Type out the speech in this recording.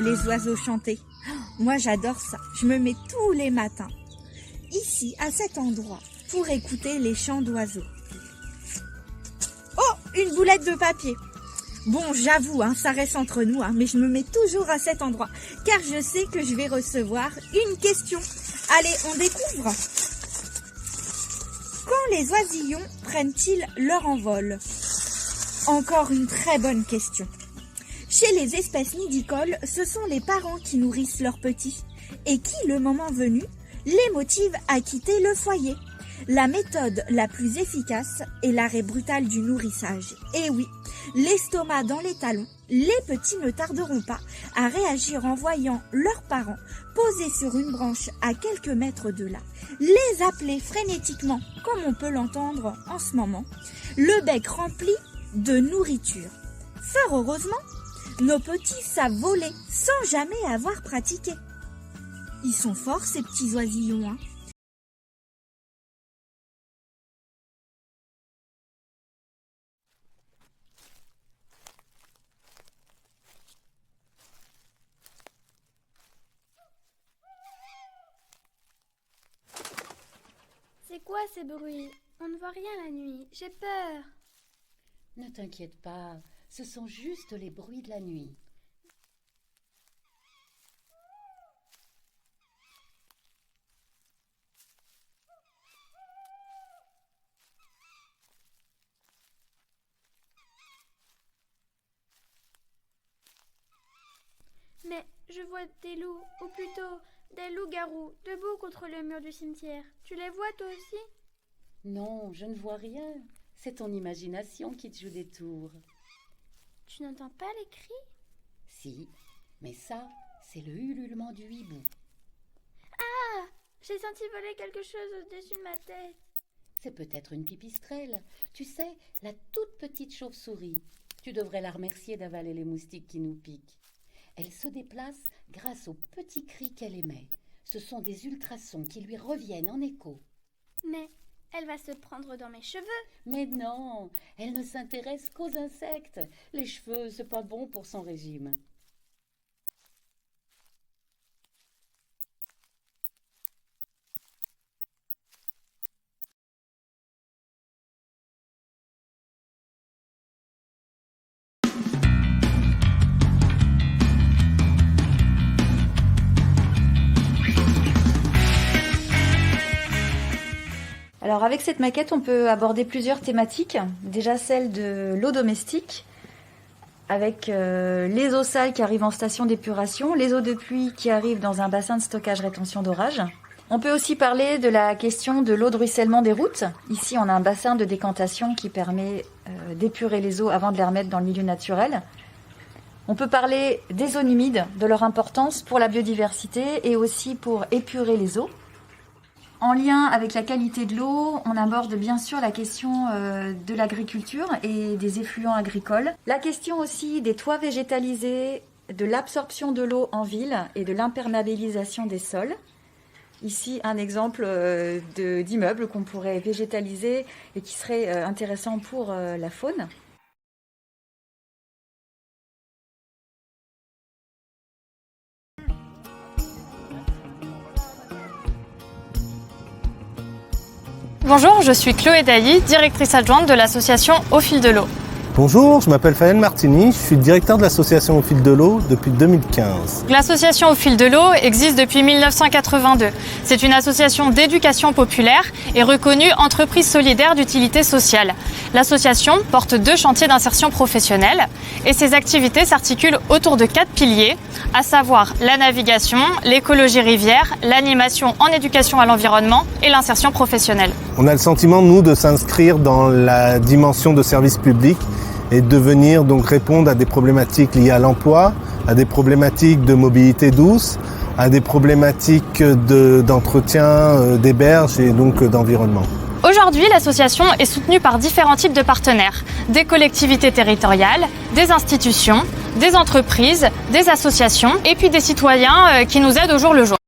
les oiseaux chanter. Moi, j'adore ça. Je me mets tous les matins, ici, à cet endroit, pour écouter les chants d'oiseaux. Oh, une boulette de papier. Bon, j'avoue, ça reste entre nous, mais je me mets toujours à cet endroit, car je sais que je vais recevoir une question. Allez, on découvre. Quand les oisillons prennent-ils leur envol? Encore une très bonne question. Chez les espèces nidicoles, ce sont les parents qui nourrissent leurs petits et qui, le moment venu, les motivent à quitter le foyer. La méthode la plus efficace est l'arrêt brutal du nourrissage. Et oui, l'estomac dans les talons, les petits ne tarderont pas à réagir en voyant leurs parents posés sur une branche à quelques mètres de là, les appeler frénétiquement, comme on peut l'entendre en ce moment, le bec rempli de nourriture. Fort heureusement, nos petits savent voler sans jamais avoir pratiqué. Ils sont forts, ces petits oisillons, C'est quoi ces bruits? On ne voit rien la nuit, j'ai peur. Ne t'inquiète pas, ce sont juste les bruits de la nuit. Mais je vois des loups, ou plutôt des loups-garous, debout contre le mur du cimetière. Tu les vois toi aussi? Non, je ne vois rien. C'est ton imagination qui te joue des tours. Tu n'entends pas les cris? Si, mais ça, c'est le ululement du hibou. Ah! J'ai senti voler quelque chose au-dessus de ma tête. C'est peut-être une pipistrelle. Tu sais, la toute petite chauve-souris. Tu devrais la remercier d'avaler les moustiques qui nous piquent. Elle se déplace grâce aux petits cris qu'elle émet. Ce sont des ultrasons qui lui reviennent en écho. Mais elle va se prendre dans mes cheveux. Mais non, elle ne s'intéresse qu'aux insectes. Les cheveux, c'est pas bon pour son régime. Alors avec cette maquette, on peut aborder plusieurs thématiques. Déjà celle de l'eau domestique, avec les eaux sales qui arrivent en station d'épuration, les eaux de pluie qui arrivent dans un bassin de stockage-rétention d'orage. On peut aussi parler de la question de l'eau de ruissellement des routes. Ici, on a un bassin de décantation qui permet d'épurer les eaux avant de les remettre dans le milieu naturel. On peut parler des zones humides, de leur importance pour la biodiversité et aussi pour épurer les eaux. En lien avec la qualité de l'eau, on aborde bien sûr la question de l'agriculture et des effluents agricoles. La question aussi des toits végétalisés, de l'absorption de l'eau en ville et de l'imperméabilisation des sols. Ici, un exemple d'immeuble qu'on pourrait végétaliser et qui serait intéressant pour la faune. Bonjour, je suis Chloé Dailly, directrice adjointe de l'association Au Fil de l'eau. Bonjour, je m'appelle Fayel Martini, je suis directeur de l'association Au Fil de l'eau depuis 2015. L'association Au Fil de l'eau existe depuis 1982. C'est une association d'éducation populaire et reconnue entreprise solidaire d'utilité sociale. L'association porte 2 chantiers d'insertion professionnelle et ses activités s'articulent autour de 4 piliers, à savoir la navigation, l'écologie rivière, l'animation en éducation à l'environnement et l'insertion professionnelle. On a le sentiment, nous, de s'inscrire dans la dimension de service public et de venir donc répondre à des problématiques liées à l'emploi, à des problématiques de mobilité douce, à des problématiques d'entretien des berges et donc d'environnement. Aujourd'hui, l'association est soutenue par différents types de partenaires, des collectivités territoriales, des institutions, des entreprises, des associations et puis des citoyens qui nous aident au jour le jour.